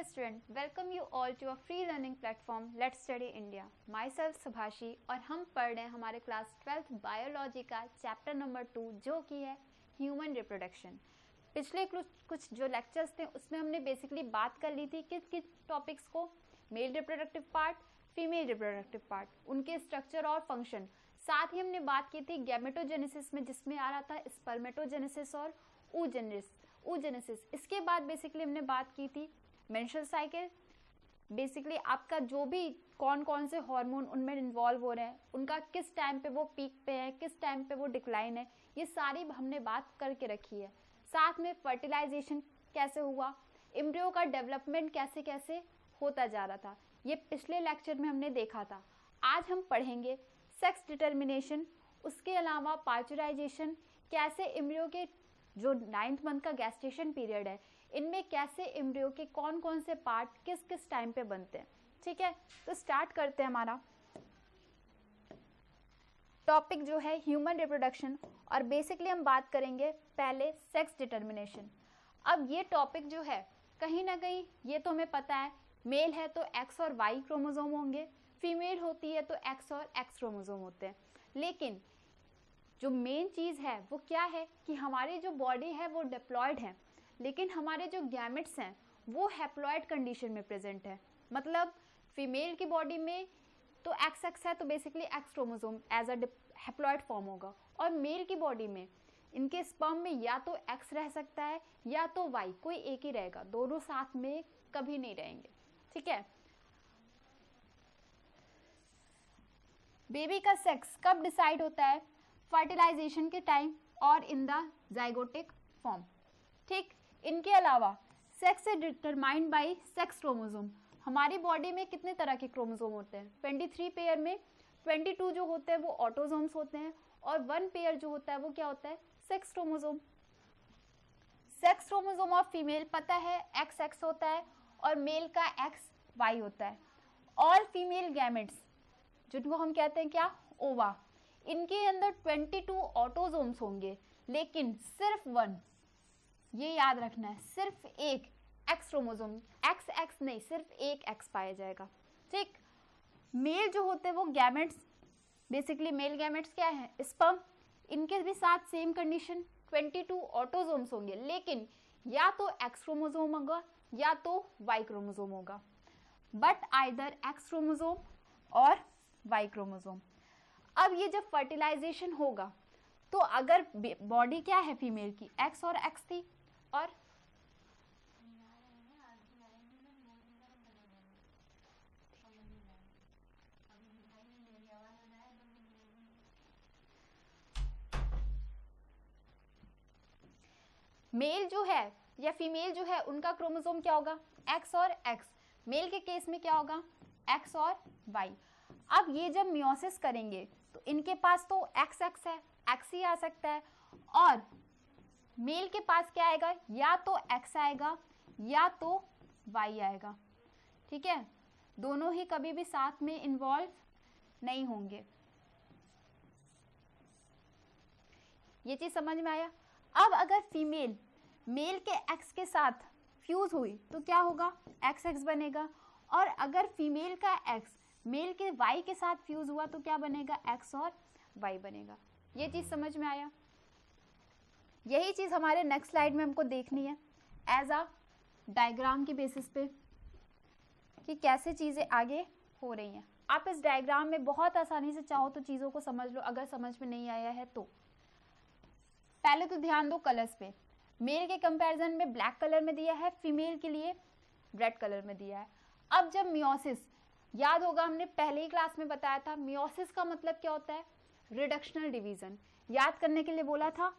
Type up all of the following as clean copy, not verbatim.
student, welcome you all to a free learning platform Let's Study India. Myself Subhashi और हम पढ़ रहे हैं हमारे क्लास 12th बायोलॉजी का चैप्टर नंबर 2 जो कि है ह्यूमन रिप्रोडक्शन। पिछले कुछ जो लेक्चर्स थे उसमें हमने बेसिकली बात कर ली थी किस किस टॉपिक्स को, male reproductive part, female reproductive part, उनके स्ट्रक्चर और फंक्शन। साथ ही हमने बात की थी गैमेटोजेनेसिस में जिसमें आ रहा था स्पर्मेटोजेनेसिस और oogenesis। इसके बाद बेसिकली हमने बात की थी मेंस्ट्रुअल साइकिल। बेसिकली आपका जो भी कौन कौन से हार्मोन उनमें इन्वॉल्व हो रहे हैं, उनका किस टाइम पे वो पीक पे है, किस टाइम पे वो डिक्लाइन है, ये सारी हमने बात करके रखी है। साथ में फर्टिलाइजेशन कैसे हुआ, एम्ब्रियो का डेवलपमेंट कैसे कैसे होता जा रहा था, ये पिछले लेक्चर में हमने देखा था। आज हम पढ़ेंगे सेक्स डिटर्मिनेशन, उसके अलावा पार्चुराइजेशन, कैसे एम्ब्रियो के जो 9th मंथ का गैस्टेशन पीरियड है इनमें कैसे एम्ब्रियो के कौन कौन से पार्ट किस किस टाइम पे बनते हैं। ठीक है, तो स्टार्ट करते हैं। हमारा टॉपिक जो है ह्यूमन रिप्रोडक्शन और बेसिकली हम बात करेंगे पहले सेक्स डिटर्मिनेशन। अब ये टॉपिक जो है कहीं ना कहीं ये तो हमें पता है, मेल है तो एक्स और वाई क्रोमोसोम होंगे, फीमेल होती है तो एक्स और एक्स क्रोमोसोम होते हैं। लेकिन जो मेन चीज़ है वो क्या है कि हमारी जो बॉडी है वो डिप्लॉयड है, लेकिन हमारे जो गैमेट्स हैं वो हैप्लॉयड कंडीशन में प्रेजेंट है। मतलब फीमेल की बॉडी में तो एक्स एक्स है तो basically X chromosome as a haploid form होगा, और मेल की बॉडी में इनके स्पर्म में या तो एक्स रह सकता है या तो वाई, कोई एक ही रहेगा, दोनों साथ में कभी नहीं रहेंगे। ठीक है, बेबी का सेक्स कब डिसाइड होता है? फर्टिलाइजेशन के टाइम और इन द जाइगोटिक फॉर्म। ठीक, इनके अलावा sex is determined by sex chromosome. हमारी बॉडी में कितने तरह के क्रोमोसोम होते हैं? 23 पेयर में 22 जो होते हैं वो ऑटोसोम्स होते हैं और 1 पेयर जो होता है वो क्या होता है? Sex chromosome. Sex chromosome of female पता है एक्स एक्स होता है और मेल का एक्स वाई होता है। ऑल फीमेल गैमेट्स जिनको हम कहते हैं क्या? ओवा, इनके अंदर 22 ऑटोसोम्स होंगे, लेकिन सिर्फ 1, ये याद रखना है, सिर्फ एक एक्स क्रोमोसोम, एक्स एक्स नहीं, सिर्फ एक एक्स पाया जाएगा। ठीक, मेल जो होते हैं वो गैमेट्स, बेसिकली मेल गैमेट्स क्या है? स्पर्म, इनके भी साथ सेम कंडीशन 22 ऑटोसोम्स होंगे, लेकिन या तो एक्स क्रोमोसोम होगा या तो वाई क्रोमोसोम होगा, बट आइदर एक्स क्रोमोसोम और वाई क्रोमोसोम। अब ये जब फर्टिलाइजेशन होगा तो अगर बॉडी क्या है फीमेल की, एक्स और एक्स थी, और मेल जो है या फीमेल जो है उनका क्रोमोसोम क्या होगा? एक्स और एक्स। मेल के केस में क्या होगा? एक्स और वाई। अब ये जब मियोसिस करेंगे तो इनके पास तो एक्स एक्स है, एक्स ही आ सकता है, और मेल के पास क्या आएगा? या तो एक्स आएगा या तो वाई आएगा। ठीक है, दोनों ही कभी भी साथ में इन्वॉल्व नहीं होंगे। ये चीज समझ में आया? अब अगर फीमेल मेल के एक्स के साथ फ्यूज हुई तो क्या होगा? एक्स एक्स बनेगा, और अगर फीमेल का एक्स मेल के वाई के साथ फ्यूज हुआ तो क्या बनेगा? एक्स और वाई बनेगा। ये चीज समझ में आया? यही चीज हमारे नेक्स्ट स्लाइड में हमको देखनी है एज अ डायग्राम की बेसिस पे कि कैसे चीजें आगे हो रही हैं। आप इस डायग्राम में बहुत आसानी से चाहो तो चीजों को समझ लो, अगर समझ में नहीं आया है तो। पहले तो ध्यान दो कलर्स पे, मेल के कंपैरिजन में ब्लैक कलर में दिया है, फीमेल के लिए रेड कलर में दिया है। अब जब मियोसिस, याद होगा हमने पहले ही क्लास में बताया था, मियोसिस का मतलब क्या होता है? Reductional division. याद करने के लिए बोला था,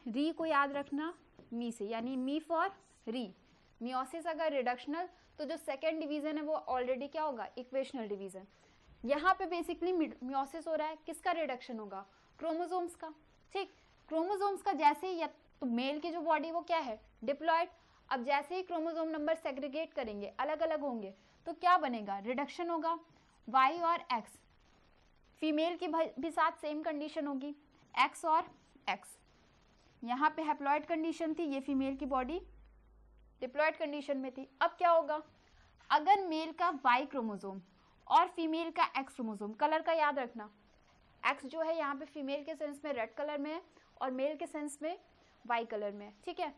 री को याद रखना मी से, यानी मी फॉर री। मियोसिस अगर रिडक्शनल तो जो सेकेंड डिवीजन है वो ऑलरेडी क्या होगा? Equational division. यहाँ पे बेसिकली मियोसिस हो रहा है, किसका रिडक्शन होगा? क्रोमोसोम्स का। ठीक, क्रोमोसोम्स का जैसे ही, या तो मेल की जो बॉडी वो क्या है? डिप्लॉयड। अब जैसे ही क्रोमोसोम नंबर सेग्रीगेट करेंगे, अलग अलग होंगे, तो क्या बनेगा? रिडक्शन होगा। वाई और एक्स, फीमेल की भी साथ सेम कंडीशन होगी, एक्स और एक्स। यहाँ पे हैप्लॉयड कंडीशन थी, ये फीमेल की बॉडी डिप्लॉयड कंडीशन में थी। अब क्या होगा, अगर मेल का वाई क्रोमोसोम और फीमेल का एक्स क्रोमोसोम, कलर का याद रखना, एक्स जो है यहाँ पे फीमेल के सेंस में रेड कलर में है और मेल के सेंस में वाई कलर में है, ठीक है,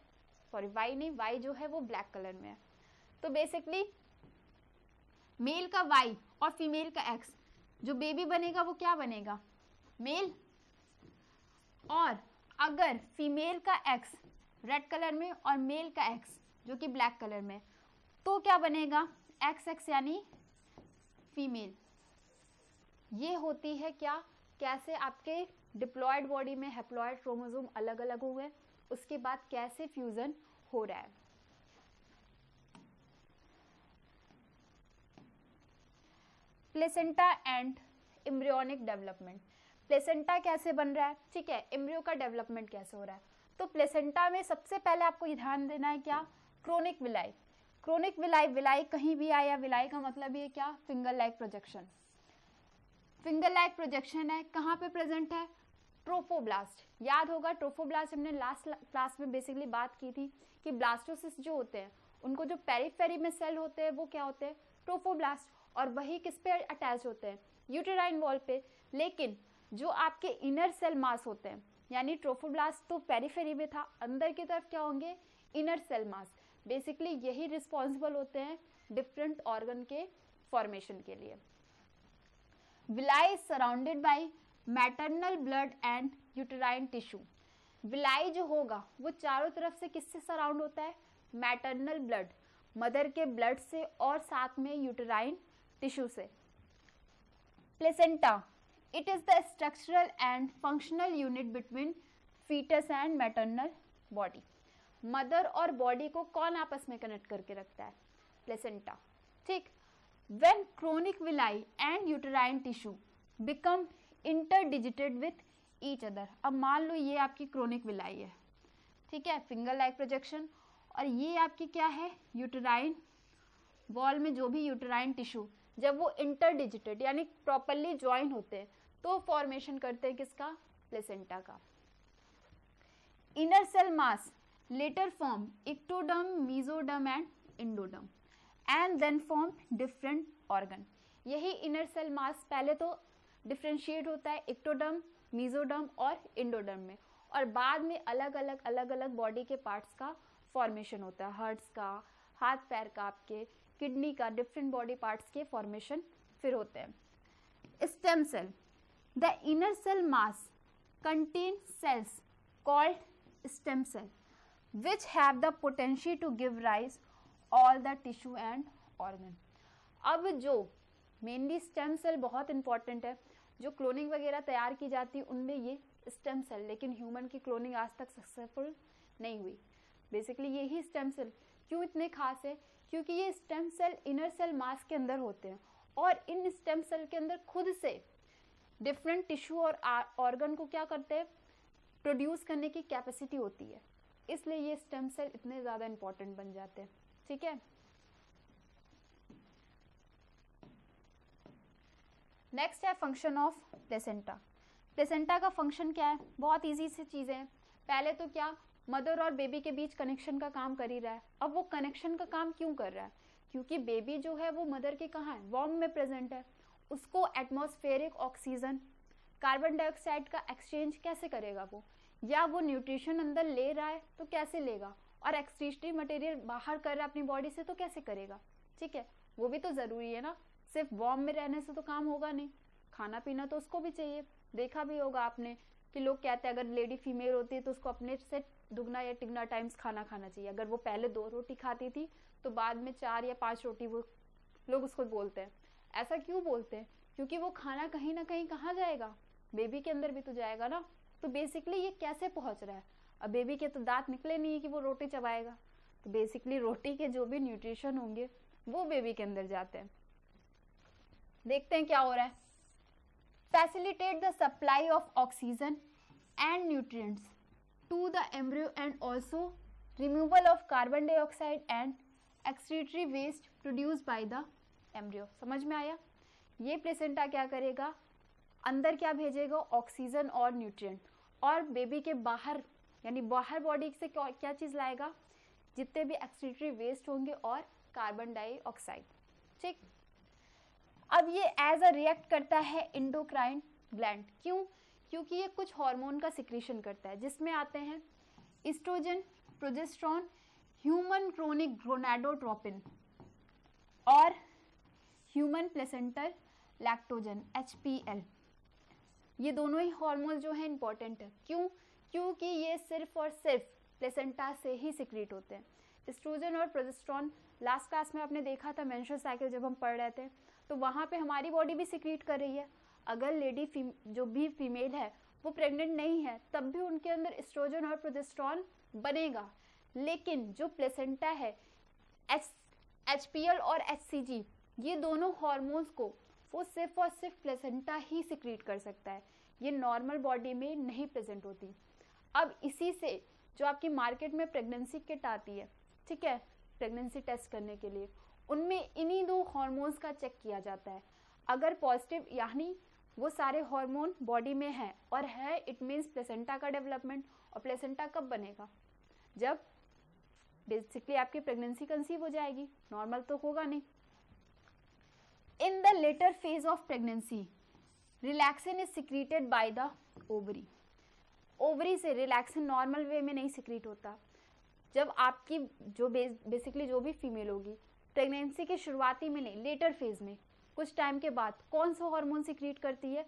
सॉरी वाई नहीं, वाई जो है वो ब्लैक कलर में है। तो बेसिकली मेल का वाई और फीमेल का एक्स, जो बेबी बनेगा वो क्या बनेगा, मेल। और अगर फीमेल का एक्स रेड कलर में और मेल का एक्स जो कि ब्लैक कलर में, तो क्या बनेगा, एक्स एक्स यानी फीमेल। ये होती है क्या, कैसे आपके डिप्लॉयड बॉडी में हैप्लॉयड क्रोमोसोम अलग अलग हुए, उसके बाद कैसे फ्यूजन हो रहा है। Placenta and embryonic development, placenta कैसे बन रहा है, ठीक है, एम्ब्रियो का डेवलपमेंट कैसे हो रहा है। तो प्लेसेंटा में सबसे पहले आपको ये ध्यान देना है क्या, chronic villi. Chronic villi, villi कहीं भी आया, विलाई का मतलब ये क्या, finger like projection. Finger like projection है, कहाँ पे प्रेजेंट है, ट्रोफोब्लास्ट। याद होगा ट्रोफोब्लास्ट हमने लास्ट क्लास में बेसिकली बात की थी कि ब्लास्टोसिस्ट जो होते हैं उनको जो पेरिफेरी में सेल होते हैं वो क्या होते हैं, ट्रोफोब्लास्ट, और वही किस पे अटैच होते हैं, यूटेराइन वॉल पे। लेकिन जो आपके इनर सेल मास होते हैं, यानी ट्रोफोब्लास्ट तो पेरिफेरी में था, अंदर की तरफ क्या होंगे, इनर सेल मास। बेसिकली यही रिस्पॉन्सिबल होते हैं डिफरेंट ऑर्गन के फॉर्मेशन के लिए। Villi is surrounded by maternal blood and uterine tissue. Villi जो होगा वो चारों तरफ से किससे सराउंड होता है, मैटरनल ब्लड, मदर के ब्लड से, और साथ में यूटेराइन टिश्यू से। Placenta, it is the structural and functional unit between foetus and maternal body. Mother और बॉडी को कौन आपस में कनेक्ट करके रखता है, प्लेसेंटा, ठीक। When chronic villi and uterine tissue become interdigited with each other, अब मान लो ये आपकी क्रोनिक विलाई है, ठीक है, फिंगर लाइक प्रोजेक्शन, और ये आपकी क्या है, यूटेराइन वॉल में जो भी यूटेराइन टिश्यू, जब वो इंटरडिजिटेड यानी प्रॉपरली ज्वाइन होते हैं तो फॉर्मेशन करते हैं किसका, प्लेसेंटा का। Inner cell mass later form ectoderm, mesoderm and endoderm and then form different organ. यही इनर सेल मास पहले तो डिफ्रेंशिएट होता है इक्टोडर्म, मेसोडर्म और इंडोडर्म में, और बाद में अलग अलग बॉडी के पार्ट्स का फॉर्मेशन होता है, हार्ट्स का, हाथ पैर का, आपके किडनी का, डिफरेंट बॉडी पार्ट्स के फॉर्मेशन फिर होते हैं। Stem cell, the inner cell mass contain cells called stem cell which have the potential to give rise all the tissue and organ। अब जो मेनली स्टेम सेल बहुत important है, जो cloning वगैरह तैयार की जाती है उनमें ये स्टेम सेल, लेकिन ह्यूमन की क्लोनिंग आज तक सक्सेसफुल नहीं हुई। बेसिकली यही स्टेम सेल क्यों इतने खास है, क्योंकि ये stem cell inner cell mass के अंदर होते हैं और इन स्टेम सेल के अंदर खुद से डिफरेंट टिश्यू और ऑर्गन को क्या करते हैं, प्रोड्यूस करने की कैपेसिटी होती है, इसलिए ये स्टेम सेल इतने ज़्यादा इंपॉर्टेंट बन जाते हैं, ठीक है। नेक्स्ट है फंक्शन ऑफ प्लेसेंटा। प्लेसेंटा का फंक्शन क्या है, बहुत इजी सी चीज़ें हैं। पहले तो क्या, मदर और बेबी के बीच कनेक्शन का काम कर ही रहा है। अब वो कनेक्शन का काम क्यों कर रहा है, क्योंकि बेबी जो है वो मदर के कहाँ है, वॉर्म में प्रेजेंट है, उसको एटमॉस्फेरिक ऑक्सीजन, कार्बन डाइऑक्साइड का एक्सचेंज कैसे करेगा वो, या वो न्यूट्रिशन अंदर ले रहा है तो कैसे लेगा, और एक्सक्रीटरी मटेरियल बाहर कर रहा है अपनी बॉडी से तो कैसे करेगा, ठीक है, वो भी तो ज़रूरी है ना। सिर्फ वार्म में रहने से तो काम होगा नहीं, खाना पीना तो उसको भी चाहिए। देखा भी होगा आपने कि लोग कहते हैं अगर लेडी फीमेल होती है तो उसको अपने से दुगना या तिगना टाइम्स खाना खाना चाहिए। अगर वो पहले 2 रोटी खाती थी तो बाद में 4 या 5 रोटी वो लोग उसको बोलते हैं। ऐसा क्यों बोलते हैं, क्योंकि वो खाना कहीं ना कहीं कहाँ जाएगा, बेबी के अंदर भी तो जाएगा ना। तो बेसिकली ये कैसे पहुंच रहा है, अब बेबी के तो दांत निकले नहीं है कि वो रोटी चबाएगा, तो बेसिकली रोटी के जो भी न्यूट्रिशन होंगे वो बेबी के अंदर जाते हैं। देखते हैं क्या हो रहा है। Facilitate the supply of oxygen and nutrients to the embryo and also removal of carbon dioxide and excretory waste produce by the embryo. समझ में आया। ये प्लेसेंटा क्या करेगा, अंदर क्या भेजेगा, ऑक्सीजन और न्यूट्रिएंट, और बेबी के बाहर यानी बाहर बॉडी से क्या चीज़ लाएगा, जितने भी एक्सक्रीटरी वेस्ट होंगे और कार्बन डाइऑक्साइड। ठीक, अब ये एज अ रिएक्ट करता है एंडोक्राइन ग्लैंड। क्यों? क्योंकि ये कुछ हार्मोन का सिक्रीशन करता है, जिसमें आते हैं oestrogen, progesterone, human chronic gonadotropin और ह्यूमन प्लेसेंटल लैक्टोजन HPL। ये दोनों ही हार्मोन जो है इंपॉर्टेंट है। क्यों? क्योंकि ये सिर्फ और सिर्फ प्लेसेंटा से ही सिक्रीट होते हैं। एस्ट्रोजन और प्रोजेस्टेरॉन लास्ट क्लास में आपने देखा था, मेंस्ट्रुअल साइकिल जब हम पढ़ रहे थे, तो वहाँ पे हमारी बॉडी भी सिक्रीट कर रही है। अगर लेडी जो भी फीमेल है वो प्रेग्नेंट नहीं है, तब भी उनके अंदर एस्ट्रोजन और प्रोजेस्टेरॉन बनेगा। लेकिन जो प्लेसेंटा है, HPL और HCG, ये दोनों हार्मोन्स को वो सिर्फ और सिर्फ प्लेसेंटा ही सिक्रीट कर सकता है। ये नॉर्मल बॉडी में नहीं प्रेजेंट होती। अब इसी से जो आपकी मार्केट में प्रेगनेंसी किट आती है, ठीक है, प्रेगनेंसी टेस्ट करने के लिए, उनमें इन्हीं दो हार्मोन्स का चेक किया जाता है। अगर पॉजिटिव यानी वो सारे हार्मोन बॉडी में है और है, इट मीन्स प्लेसेंटा का डेवलपमेंट। और प्लेसेंटा कब बनेगा? जब बेसिकली आपकी प्रेगनेंसी कंसीव हो जाएगी, नॉर्मल तो होगा नहीं। In the later phase of pregnancy relaxin is secreted by the ovary. Ovary से रिलैक्सिन नॉर्मल वे में नहीं सिक्रीट होता। जब आपकी जो बेसिकली जो भी फीमेल होगी प्रेगनेंसी के शुरुआती में नहीं, लेटर फेज में कुछ टाइम के बाद कौन सा हार्मोन सिक्रीट करती है?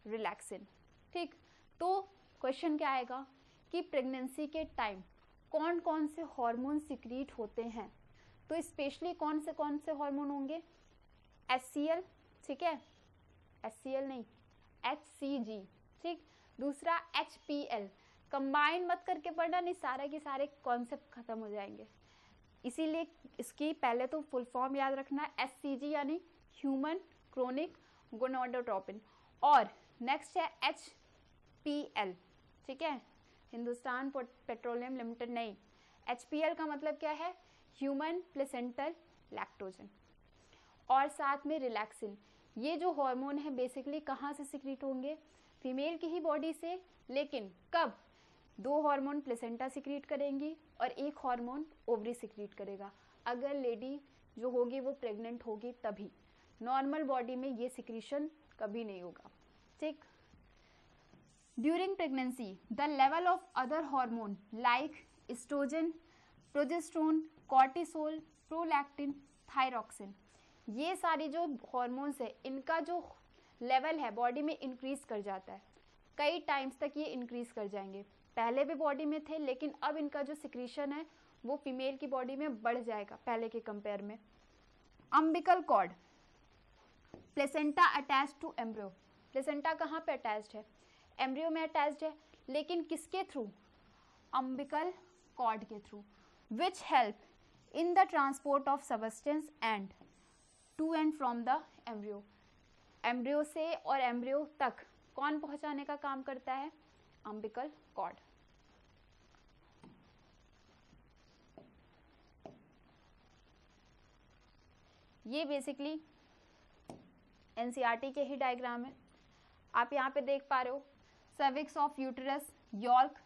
रिलैक्सिन। ठीक, तो क्वेश्चन क्या आएगा कि प्रेगनेंसी के टाइम कौन कौन से हार्मोन सिक्रीट होते हैं? तो स्पेशली कौन से हार्मोन होंगे? HCL, ठीक है, HCL नहीं, HCG, ठीक। दूसरा HPL, कंबाइन मत करके पढ़ना, नहीं सारे के सारे कॉन्सेप्ट खत्म हो जाएंगे। इसीलिए इसकी पहले तो फुल फॉर्म याद रखना, HCG यानी ह्यूमन क्रोनिक गोनाडोट्रोपिन, और नेक्स्ट है HPL, ठीक है, हिंदुस्तान पेट्रोलियम लिमिटेड नहीं। HPL का मतलब क्या है? Human placental lactogen. और साथ में रिलैक्सिन। ये जो हार्मोन है बेसिकली कहाँ से सिक्रीट होंगे? फीमेल की ही बॉडी से, लेकिन कब? दो हार्मोन प्लेसेंटा सिक्रीट करेंगी और एक हार्मोन ओवरी सिक्रीट करेगा। अगर लेडी जो होगी वो प्रेग्नेंट होगी तभी। नॉर्मल बॉडी में ये सिक्रीशन कभी नहीं होगा। ठीक। During pregnancy the level of other hormone like oestrogen, progesterone, cortisol, prolactin, thyroxine, ये सारी जो हार्मोन्स है इनका जो लेवल है बॉडी में इंक्रीज कर जाता है। कई टाइम्स तक ये इंक्रीज कर जाएंगे। पहले भी बॉडी में थे लेकिन अब इनका जो सिक्रीशन है वो फीमेल की बॉडी में बढ़ जाएगा पहले के कंपेयर में। Umbilical cord, placenta attached to embryo. Placenta कहाँ पे अटैच्ड है? एम्ब्रियो में अटैच्ड है, लेकिन किसके थ्रू? अम्बिकल कॉर्ड के through, which help in the transport of substance and to and from the embryo. Embryo से और एम्ब्रियो तक कौन पहुंचाने का काम करता है? Umbilical cord. ये बेसिकली एनसीईआरटी के ही डायग्राम है। आप यहाँ पे देख पा रहे हो, सर्विक्स ऑफ यूटेरस, यॉल्क,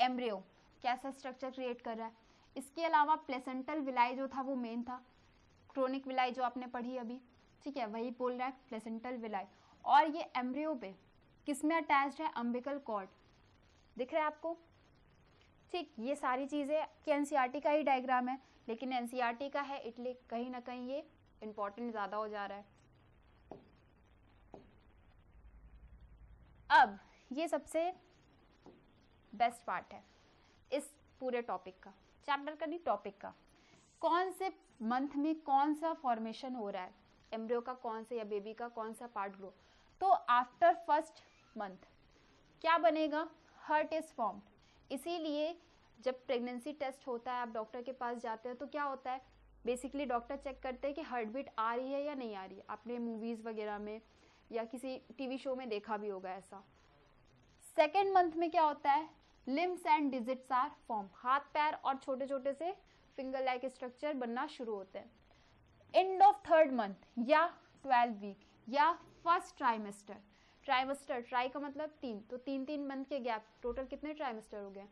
एम्ब्रियो कैसा स्ट्रक्चर क्रिएट कर रहा है। इसके अलावा प्लेसेंटल विलाई जो था वो मेन था, क्रोनिक विलाई जो आपने पढ़ी अभी, ठीक है, वही बोल रहा है प्लेसेंटल विलाई। और ये एम्ब्रियो पे किसमें अटैच्ड है? Umbilical cord. दिख रहा है आपको? ठीक। ये सारी चीज़ें कि एनसीईआरटी का ही डायग्राम है, लेकिन एनसीईआरटी का है इसलिए कहीं ना कहीं ये इंपॉर्टेंट ज़्यादा हो जा रहा है। अब ये सबसे बेस्ट पार्ट है इस पूरे टॉपिक का, चैप्टर का नहीं, टॉपिक का। कौन से मंथ में कौन सा फॉर्मेशन हो रहा है एम्ब्रियो का, कौन से या बेबी का कौन सा पार्ट ग्रो। तो आफ्टर फर्स्ट मंथ क्या बनेगा? Heart is formed. इसीलिए जब प्रेगनेंसी टेस्ट होता है, आप डॉक्टर के पास जाते हो तो क्या होता है? बेसिकली डॉक्टर चेक करते हैं कि हार्ट बीट आ रही है या नहीं आ रही है। आपने मूवीज वगैरह में या किसी टीवी शो में देखा भी होगा ऐसा। सेकेंड मंथ में क्या होता है? Limbs and digits are form. हाथ पैर और छोटे छोटे से फिंगर लाइक स्ट्रक्चर बनना शुरू होते हैं। एंड ऑफ थर्ड मंथ या 12 वीक या फर्स्ट ट्राइमेस्टर। ट्राइमेस्टर, ट्राई का मतलब 3, तो 3 मंथ के गैप, टोटल कितने ट्राइमेस्टर हो गए?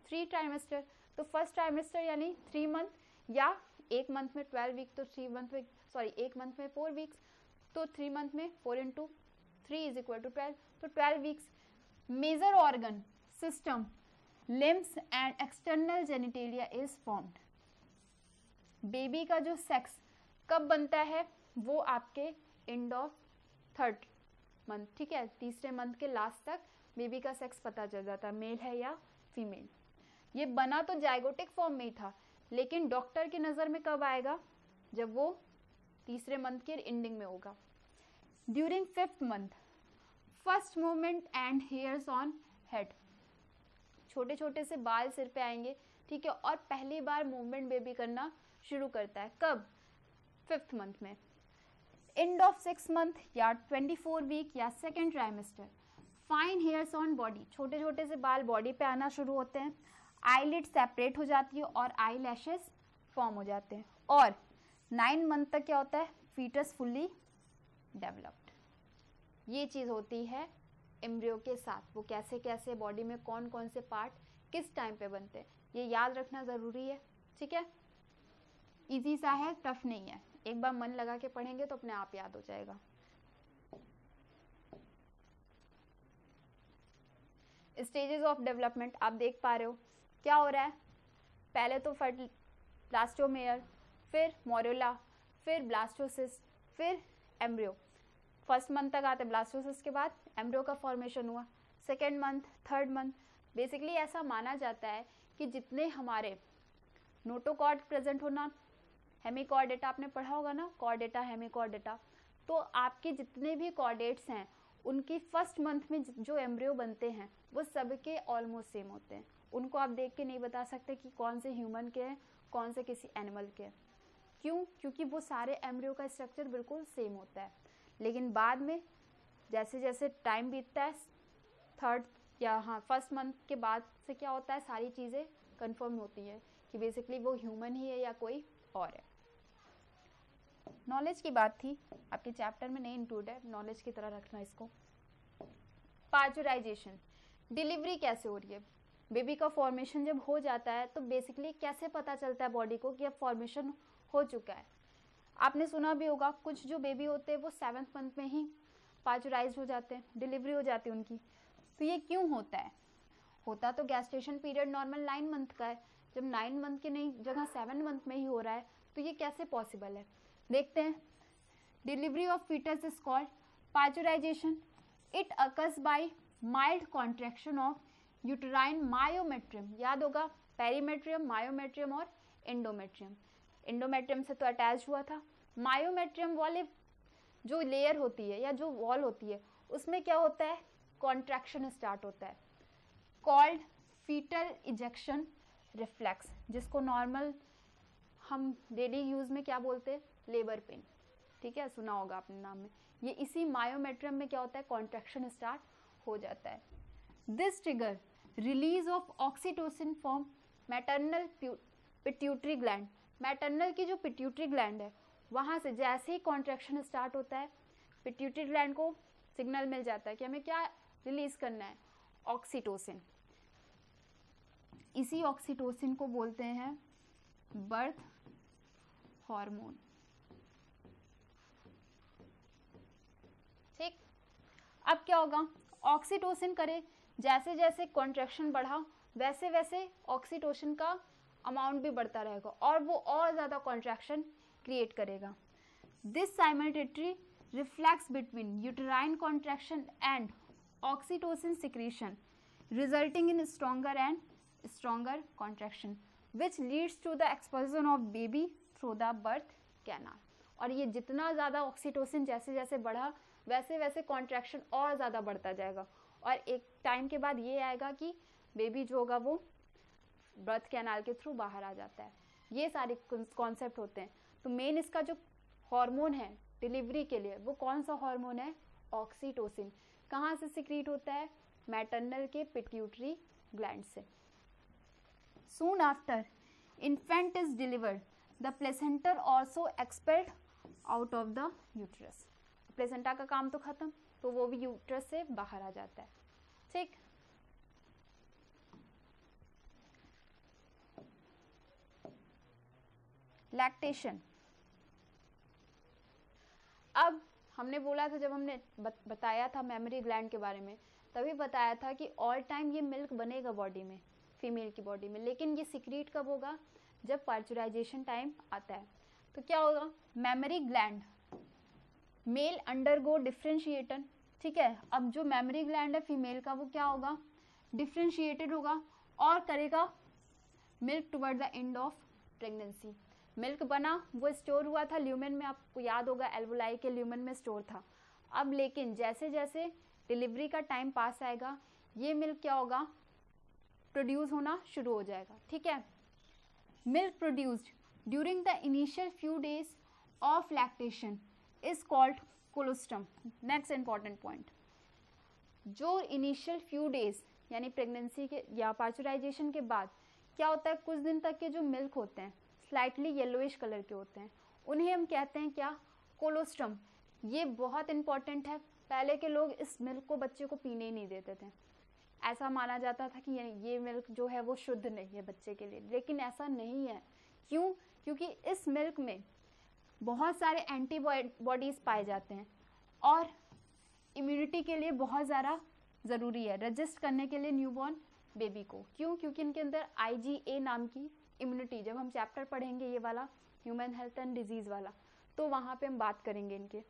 3 ट्राइमेस्टर। तो फर्स्ट ट्राइमेस्टर यानी 3 मंथ, या एक मंथ में 12 वीक तो 3 मंथ में, सॉरी एक मंथ में 4 वीक्स, तो 3 मंथ में 4 इंटू 3 इज इक्वल टू 12, तो 12 weeks. Major organ system limbs and external genitalia is formed. Baby का जो सेक्स कब बनता है, वो आपके एंड ऑफ 3rd मंथ, ठीक है, तीसरे मंथ के लास्ट तक बेबी का सेक्स पता चल जाता है, मेल है या फीमेल। ये बना तो जाइगोटिक फॉर्म में ही था, लेकिन डॉक्टर की नज़र में कब आएगा, जब वो तीसरे मंथ के एंडिंग में होगा। During 5th month first movement and hairs on head, छोटे छोटे से बाल सिर पे आएंगे, ठीक है, और पहली बार मूवमेंट बेबी करना शुरू करता है, कब, 5th मंथ में। एंड ऑफ 6th मंथ या 24 वीक या second trimester, fine hairs on body, छोटे छोटे से बाल बॉडी पे आना शुरू होते हैं, आईलिड सेपरेट हो जाती है और आई लैशेस फॉर्म हो जाते हैं, और 9 मंथ तक क्या होता है, फीटस फुल्ली डेवलप्ड। ये चीज़ होती है एम्ब्रियो के साथ, वो कैसे कैसे बॉडी में कौन कौन से पार्ट किस टाइम पे बनते हैं, ये याद रखना ज़रूरी है, ठीक है। इजी सा है, टफ नहीं है, एक बार मन लगा के पढ़ेंगे तो अपने आप याद हो जाएगा। स्टेजेस ऑफ डेवलपमेंट आप देख पा रहे हो क्या हो रहा है, पहले तो ब्लास्टोमेयर, फिर मोरुला, फिर ब्लास्टोसिस्ट, फिर एम्ब्रियो। फर्स्ट मंथ तक आते ब्लास्टोसिस्ट के बाद एम्ब्रियो का फॉर्मेशन हुआ, second month, 3rd month. Basically ऐसा माना जाता है कि जितने हमारे नोटोकॉर्ड प्रेजेंट होना, हेमिकॉर्डेटा आपने पढ़ा होगा ना, कॉर्डेटा हेमिकॉर्डेटा, तो आपके जितने भी कॉर्डेट्स हैं उनकी फर्स्ट मंथ में जो एम्ब्रियो बनते हैं वो सबके ऑलमोस्ट सेम होते हैं। उनको आप देख के नहीं बता सकते कि कौन से ह्यूमन के हैं, कौन से किसी एनिमल के हैं। क्यों? क्योंकि वो सारे एम्ब्रियो का स्ट्रक्चर बिल्कुल सेम होता है। लेकिन बाद में जैसे जैसे टाइम बीतता है, 3rd या फर्स्ट मंथ के बाद से क्या होता है, सारी चीज़ें कंफर्म होती हैं कि बेसिकली वो ह्यूमन ही है या कोई और है। नॉलेज की बात थी, आपके चैप्टर में नहीं इंक्लूड है, नॉलेज की तरह रखना इसको। पार्चुराइजेशन, डिलीवरी कैसे हो रही है, बेबी का फॉर्मेशन जब हो जाता है तो बेसिकली कैसे पता चलता है बॉडी को कि अब फॉर्मेशन हो चुका है। आपने सुना भी होगा कुछ जो बेबी होते हैं वो 7th मंथ में ही पार्चुराइज हो जाते हैं, डिलीवरी हो जाती है उनकी। तो ये क्यों होता है? होता तो गैस्टेशन पीरियड नॉर्मल 9 मंथ का है, जब 9 मंथ की नहीं जगह 7 मंथ में ही हो रहा है, तो ये कैसे पॉसिबल है? देखते हैं। Delivery of foetus is called parturition. It occurs by mild contraction of uterine myometrium. याद होगा पेरीमेट्रियम, मायोमेट्रियम और एंडोमेट्रियम। एंडोमेट्रियम से तो अटैच हुआ था, मायोमेट्रियम वाले जो लेयर होती है या जो वॉल होती है उसमें क्या होता है, कॉन्ट्रैक्शन स्टार्ट होता है, कॉल्ड फीटल इजेक्शन रिफ्लेक्स, जिसको नॉर्मल हम डेली यूज में क्या बोलते हैं, लेबर पेन। ठीक है, सुना होगा अपने नाम में। ये इसी मायोमेट्रियम में क्या होता है, कॉन्ट्रैक्शन स्टार्ट हो जाता है। This trigger release of oxytocin from maternal pituitary gland. Maternal की जो पिट्यूटरी ग्लैंड है वहाँ से जैसे ही कॉन्ट्रैक्शन स्टार्ट होता है पिट्यूटरी ग्लैंड को सिग्नल मिल जाता है कि हमें क्या रिलीज करना है, ऑक्सीटोसिन। इसी ऑक्सीटोसिन को बोलते हैं बर्थ हार्मोन। ठीक, अब क्या होगा, ऑक्सीटोसिन करे, जैसे जैसे कॉन्ट्रैक्शन बढ़ा वैसे वैसे ऑक्सीटोसिन का अमाउंट भी बढ़ता रहेगा और वो और ज़्यादा कॉन्ट्रैक्शन क्रिएट करेगा। This simultaneously reflex between uterine contraction and oxytocin secretion resulting in stronger and stronger contraction which leads to the expulsion of baby through the birth canal. और ये जितना ज़्यादा ऑक्सीटोसिन जैसे जैसे बढ़ा वैसे वैसे कॉन्ट्रैक्शन और ज़्यादा बढ़ता जाएगा और एक टाइम के बाद ये आएगा कि बेबी जो होगा वो बर्थ कैनाल के थ्रू बाहर आ जाता है। ये सारे कॉन्सेप्ट होते हैं। तो मेन इसका जो हार्मोन है डिलीवरी के लिए वो कौन सा हार्मोन है, ऑक्सीटोसिन। कहाँ से सिक्रीट होता है, मैटरनल के पिट्यूटरी ग्लैंड से। Soon after infant is delivered, the placenta also expelled out of the uterus. Placenta का काम तो खत्म, तो वो भी यूट्रस से बाहर आ जाता है। ठीक, लैक्टेशन। अब हमने बोला था, जब हमने बताया था मेमोरी ग्लैंड के बारे में, तभी बताया था कि ऑल टाइम ये मिल्क बनेगा बॉडी में, फीमेल की बॉडी में, लेकिन ये सिक्रीट कब होगा, जब पार्चुराइजेशन टाइम आता है। तो क्या होगा, mammary gland male undergo differentiation, ठीक है। अब जो मेमोरी ग्लैंड है फीमेल का, वो क्या होगा, डिफ्रेंशिएटेड होगा और करेगा milk toward the end of pregnancy. Milk बना, वो स्टोर हुआ था ल्यूमेन में, आपको याद होगा एल्वोलाई के ल्यूमेन में स्टोर था। अब लेकिन जैसे जैसे डिलीवरी का टाइम पास आएगा, ये मिल्क क्या होगा, प्रोड्यूस होना शुरू हो जाएगा, ठीक है। Milk produced during the initial few days of lactation is called colostrum. Next important point, जो इनिशियल फ्यू डेज यानी प्रेगनेंसी के या पार्चुराइजेशन के बाद क्या होता है, कुछ दिन तक के जो मिल्क होते हैं स्लाइटली येलोइश कलर के होते हैं, उन्हें हम कहते हैं क्या, कोलोस्ट्रम। ये बहुत इंपॉर्टेंट है। पहले के लोग इस मिल्क को बच्चे को पीने ही नहीं देते थे, ऐसा माना जाता था कि ये मिल्क जो है वो शुद्ध नहीं है बच्चे के लिए, लेकिन ऐसा नहीं है। क्यों, क्योंकि इस मिल्क में बहुत सारे एंटीबॉडीज पाए जाते हैं और इम्यूनिटी के लिए बहुत ज़्यादा ज़रूरी है, रजिस्ट करने के लिए न्यूबॉर्न बेबी को। क्यों, क्योंकि इनके अंदर IgA नाम की इम्यूनिटी, जब हम चैप्टर पढ़ेंगे ये वाला ह्यूमन हेल्थ एंड डिजीज़ वाला, तो वहाँ पे हम बात करेंगे इनके,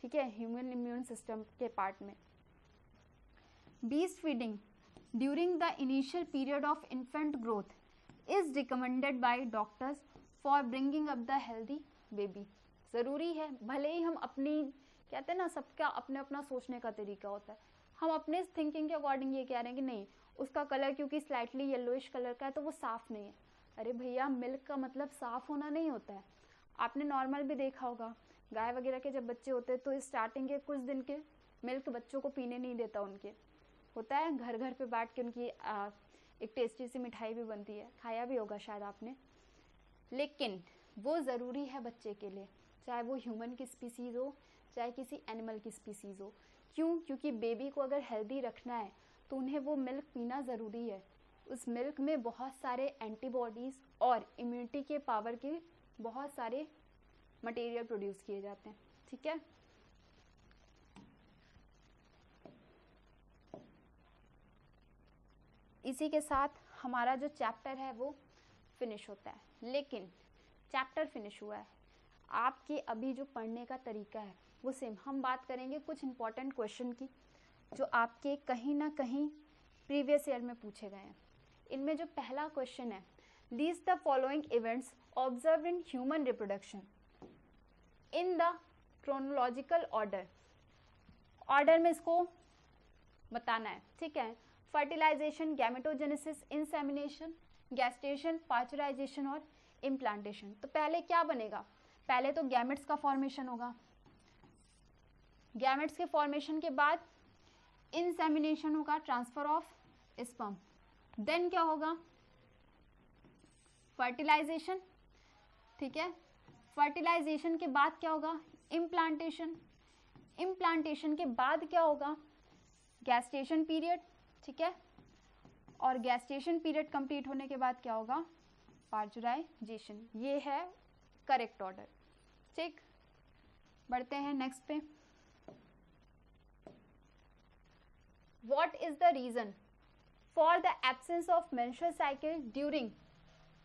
ठीक है, ह्यूमन इम्यून सिस्टम के पार्ट में। Beast feeding during the initial period of infant growth is recommended by doctors for bringing up the healthy baby. ज़रूरी है, भले ही हम अपनी, कहते हैं ना सबका अपने अपना सोचने का तरीका होता है, हम अपने थिंकिंग के अकॉर्डिंग ये कह रहे हैं कि नहीं उसका कलर क्योंकि स्लाइटली येलोइश कलर का है तो वो साफ़ नहीं है। अरे भैया, मिल्क का मतलब साफ़ होना नहीं होता है। आपने नॉर्मल भी देखा होगा, गाय वगैरह के जब बच्चे होते हैं तो स्टार्टिंग के कुछ दिन के मिल्क बच्चों को पीने नहीं देता, उनके होता है घर घर पे बैठ के उनकी एक टेस्टी सी मिठाई भी बनती है, खाया भी होगा शायद आपने, लेकिन वो ज़रूरी है बच्चे के लिए, चाहे वो ह्यूमन की स्पीसीज़ हो चाहे किसी एनिमल की स्पीसीज़ हो। क्यों, क्योंकि बेबी को अगर हेल्दी रखना है तो उन्हें वो मिल्क पीना ज़रूरी है। उस मिल्क में बहुत सारे एंटीबॉडीज़ और इम्यूनिटी के पावर के बहुत सारे मटेरियल प्रोड्यूस किए जाते हैं, ठीक है। इसी के साथ हमारा जो चैप्टर है वो फिनिश होता है, लेकिन चैप्टर फिनिश हुआ है, आपके अभी जो पढ़ने का तरीका है वो सेम। हम बात करेंगे कुछ इंपॉर्टेंट क्वेश्चन की जो आपके कहीं ना कहीं प्रीवियस ईयर में पूछे गए हैं। इनमें जो पहला क्वेश्चन है, list the following events observe in human reproduction in the chronological order. Order में इसको बताना है, ठीक है। Fertilisation, gametogenesis, insemination, gestation, parturition और इम्प्लांटेशन। तो पहले क्या बनेगा, पहले तो गैमेट्स का फॉर्मेशन होगा, गैमेट्स के फॉर्मेशन के बाद इंसेमिनेशन होगा, ट्रांसफर ऑफ स्पर्म, देन क्या होगा, फर्टिलाइजेशन, ठीक है। फर्टिलाइजेशन के बाद क्या होगा, इम्प्लांटेशन, इम्प्लांटेशन के बाद क्या होगा, गैस्टेशन पीरियड, ठीक है। और गैस्टेशन पीरियड कंप्लीट होने के बाद क्या होगा, पार्चुराइजेशन। ये है करेक्ट ऑर्डर, ठीक। बढ़ते हैं नेक्स्ट पे। What is the reason for the absence of menstrual cycle during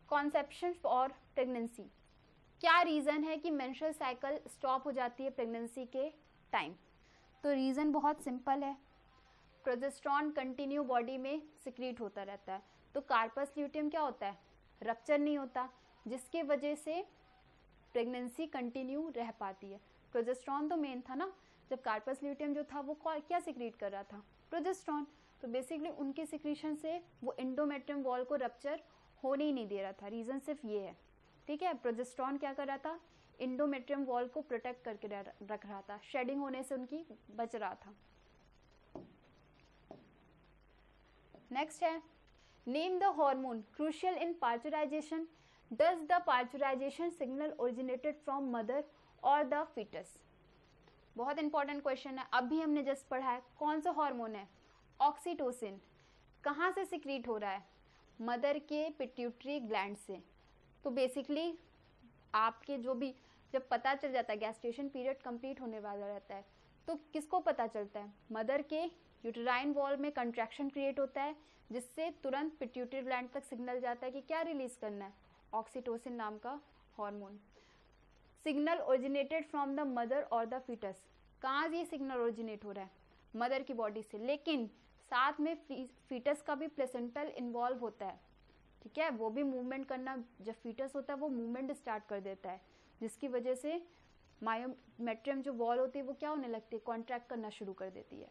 conception or pregnancy? क्या रीज़न है कि मेंस्ट्रुअल साइकिल स्टॉप हो जाती है प्रेगनेंसी के टाइम? तो रीज़न बहुत सिंपल है, प्रोजेस्टेरॉन कंटिन्यू बॉडी में सिक्रीट होता रहता है, तो कार्पस ल्यूटियम क्या होता है, रप्चर नहीं होता, जिसके वजह से प्रेगनेंसी कंटिन्यू रह पाती है। प्रोजेस्टेरॉन तो मेन था ना, जब कार्पस ल्यूटियम जो था वो क्या सिक्रीट कर रहा था, प्रोजेस्टेरॉन। तो बेसिकली उनके सिक्रीशन से वो एंडोमेट्रियम वॉल को रप्चर होने ही नहीं दे रहा था, रीज़न सिर्फ ये है, ठीक है। प्रोजेस्टेरॉन क्या कर रहा था, एंडोमेट्रियम वॉल को प्रोटेक्ट करके रख रहा था, शेडिंग होने से उनकी बच रहा था। नेक्स्ट है, name the hormone crucial in पार्चुराइजेशन, does the पार्चुराइजेशन signal originated from mother और द फीटस। बहुत इंपॉर्टेंट क्वेश्चन है, अभी हमने जस्ट पढ़ा है, कौन सा हार्मोन है, ऑक्सीटोसिन। कहाँ से सिक्रीट हो रहा है, मदर के पिट्यूटरी ग्लैंड से। तो बेसिकली आपके जो भी जब पता चल जाता है गैस्टेशन पीरियड कंप्लीट होने वाला रहता है, तो किसको पता चलता है? मदर के यूटेराइन वॉल में कंट्रैक्शन क्रिएट होता है, जिससे तुरंत पिट्यूटरी ग्लैंड तक सिग्नल जाता है कि क्या रिलीज करना है, ऑक्सीटोसिन नाम का hormone. Signal originated from the mother और द फीटस। कहाँ ये सिग्नल ओरिजिनेट हो रहा है? मदर की बॉडी से, लेकिन साथ में फीटस का भी प्लेसेंटल इन्वॉल्व होता है, ठीक है। वो भी मूवमेंट करना, जब फीटस होता है वो मूवमेंट स्टार्ट कर देता है, जिसकी वजह से मायोमेट्रियम जो वॉल होती है वो क्या होने लगती है, कॉन्ट्रैक्ट करना शुरू कर देती है।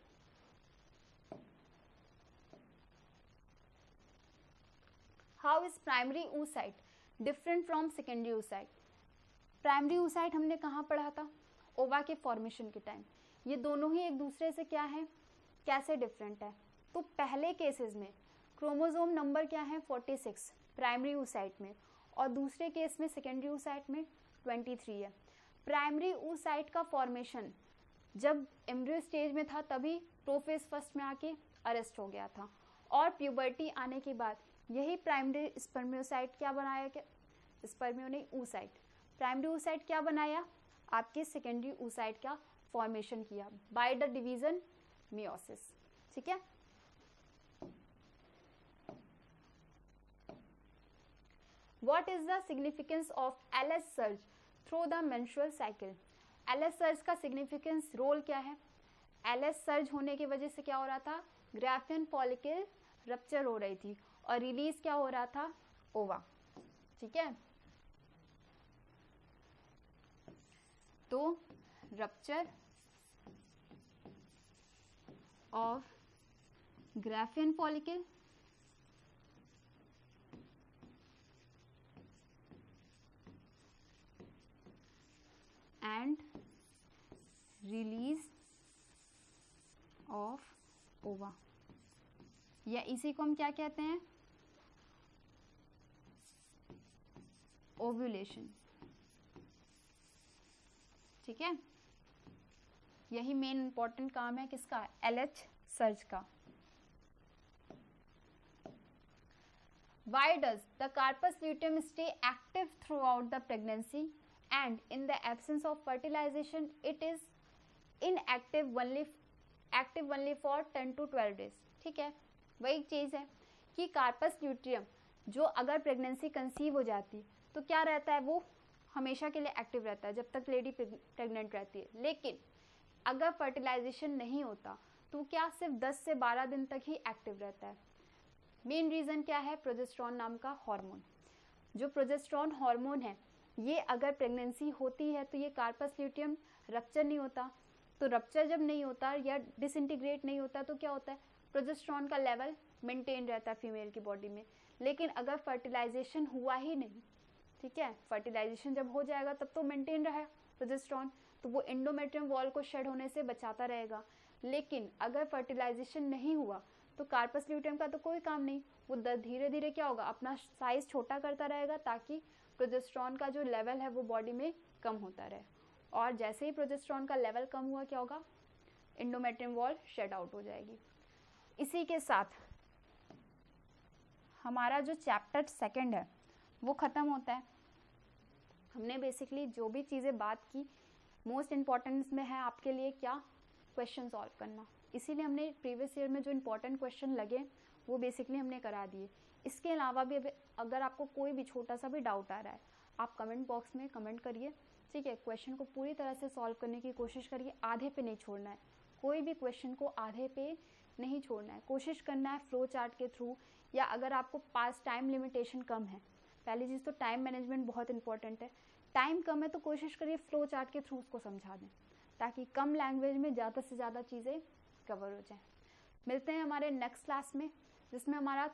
How is primary oocyte different from secondary oocyte? Primary oocyte हमने कहाँ पढ़ा था? ओवा के फॉर्मेशन के टाइम। ये दोनों ही एक दूसरे से क्या है, कैसे डिफरेंट है? तो पहले केसेस में क्रोमोसोम नंबर क्या है, 46 प्राइमरी oocyte में, और दूसरे केस में सेकेंडरी oocyte में 23 है। प्राइमरी oocyte का फॉर्मेशन जब एम्ब्रियो स्टेज में था तभी प्रोफेज फर्स्ट में आके अरेस्ट हो गया था, और प्यूबर्टी आने के बाद यही प्राइमरी स्पर्मियोसाइट क्या बनाया, क्या स्पर्मियो नहीं oocyte, प्राइमरी oocyte क्या बनाया, आपके सेकेंडरी oocyte का फॉर्मेशन किया बाय द डिवीजन मियोसिस, ठीक है। What is the significance of LH surge through the menstrual cycle? LH surge का significance रोल क्या है? LH surge होने की वजह से क्या हो रहा था, ग्राफियन फॉलिकल रप्चर हो रही थी और रिलीज क्या हो रहा था, ओवा, ठीक है। तो rupture of Graafian follicle and release of ओवा, या इसी को हम क्या कहते हैं, ओव्यूलेशन, ठीक है। यही मेन इंपॉर्टेंट काम है किसका, LH सर्ज का। Why does the carpus luteum stay active throughout the pregnancy and in the absence of fertilization it is inactive only for 10 to 12 days, ठीक है। वही चीज़ है कि कार्पस ल्यूटियम जो अगर प्रेगनेंसी कंसीव हो जाती तो क्या रहता है, वो हमेशा के लिए एक्टिव रहता है जब तक लेडी प्रेग्नेंट रहती है, लेकिन अगर फर्टिलाइजेशन नहीं होता तो क्या सिर्फ 10 से 12 दिन तक ही एक्टिव रहता है। मेन रीज़न क्या है, प्रोजेस्टेरॉन नाम का हार्मोन। जो प्रोजेस्टेरॉन हार्मोन है ये अगर प्रेगनेंसी होती है तो ये कार्पस ल्यूटियम रप्चर नहीं होता, तो रप्चर जब नहीं होता या डिसइंटीग्रेट नहीं होता तो क्या होता है, प्रोजेस्टेरॉन का लेवल मेंटेन रहता है फीमेल की बॉडी में। लेकिन अगर फर्टिलाइजेशन हुआ ही नहीं, ठीक है, फर्टिलाइजेशन जब हो जाएगा तब तो मेंटेन रहा प्रोजेस्टेरॉन, तो वो एंडोमेट्रियम वॉल को शेड होने से बचाता रहेगा। लेकिन अगर फर्टिलाइजेशन नहीं हुआ तो कार्पस ल्यूटियम का तो कोई काम नहीं, वो धीरे धीरे क्या होगा, अपना साइज छोटा करता रहेगा ताकि प्रोजेस्टेरॉन का जो लेवल है वो बॉडी में कम होता रहे। और जैसे ही प्रोजेस्टेरॉन का लेवल कम हुआ क्या होगा, एंडोमेट्रियम वॉल शेड आउट हो जाएगी। इसी के साथ हमारा जो चैप्टर सेकंड है वो ख़त्म होता है। हमने बेसिकली जो भी चीज़ें बात की, मोस्ट इम्पॉर्टेंस में है आपके लिए क्या, क्वेश्चन सॉल्व करना। इसीलिए हमने प्रीवियस ईयर में जो इम्पोर्टेंट क्वेश्चन लगे वो बेसिकली हमने करा दिए। इसके अलावा भी अगर आपको कोई भी छोटा सा भी डाउट आ रहा है आप कमेंट बॉक्स में कमेंट करिए, ठीक है। क्वेश्चन को पूरी तरह से सॉल्व करने की कोशिश करिए, आधे पे नहीं छोड़ना है, कोई भी क्वेश्चन को आधे पे नहीं छोड़ना है, कोशिश करना है फ्लो चार्ट के थ्रू, या अगर आपको पास टाइम लिमिटेशन कम है, पहली चीज़ तो टाइम मैनेजमेंट बहुत इंपॉर्टेंट है, टाइम कम है तो कोशिश करिए फ्लो चार्ट के थ्रू उसको समझा दें ताकि कम लैंग्वेज में ज़्यादा से ज़्यादा चीज़ें कवर हो जाए। मिलते हैं हमारे नेक्स्ट क्लास में जिसमें हमारा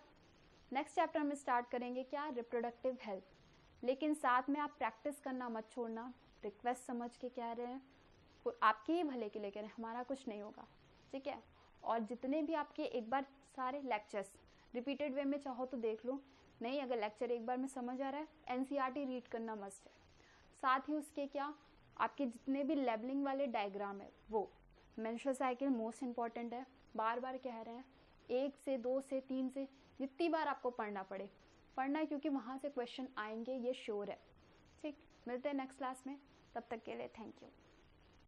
नेक्स्ट चैप्टर में स्टार्ट करेंगे क्या, रिप्रोडक्टिव हेल्थ। लेकिन साथ में आप प्रैक्टिस करना मत छोड़ना, रिक्वेस्ट समझ के कह रहे हैं, आपके ही भले के लिए कह रहे हैं, हमारा कुछ नहीं होगा, ठीक है। और जितने भी आपके एक बार सारे लेक्चर्स रिपीटेड वे में चाहो तो देख लो, नहीं अगर लेक्चर एक बार में समझ आ रहा है NCERT रीड करना मस्ट है। साथ ही उसके क्या आपके जितने भी लेबलिंग वाले डायग्राम है वो, मेंस्ट्रुअल साइकिल मोस्ट इंपॉर्टेंट है, बार बार कह रहे हैं, 1 से 2 से 3 से जितनी बार आपको पढ़ना पड़े पढ़ना, क्योंकि वहाँ से क्वेश्चन आएंगे ये श्योर है, ठीक। मिलते हैं नेक्स्ट क्लास में, तब तक के लिए थैंक यू।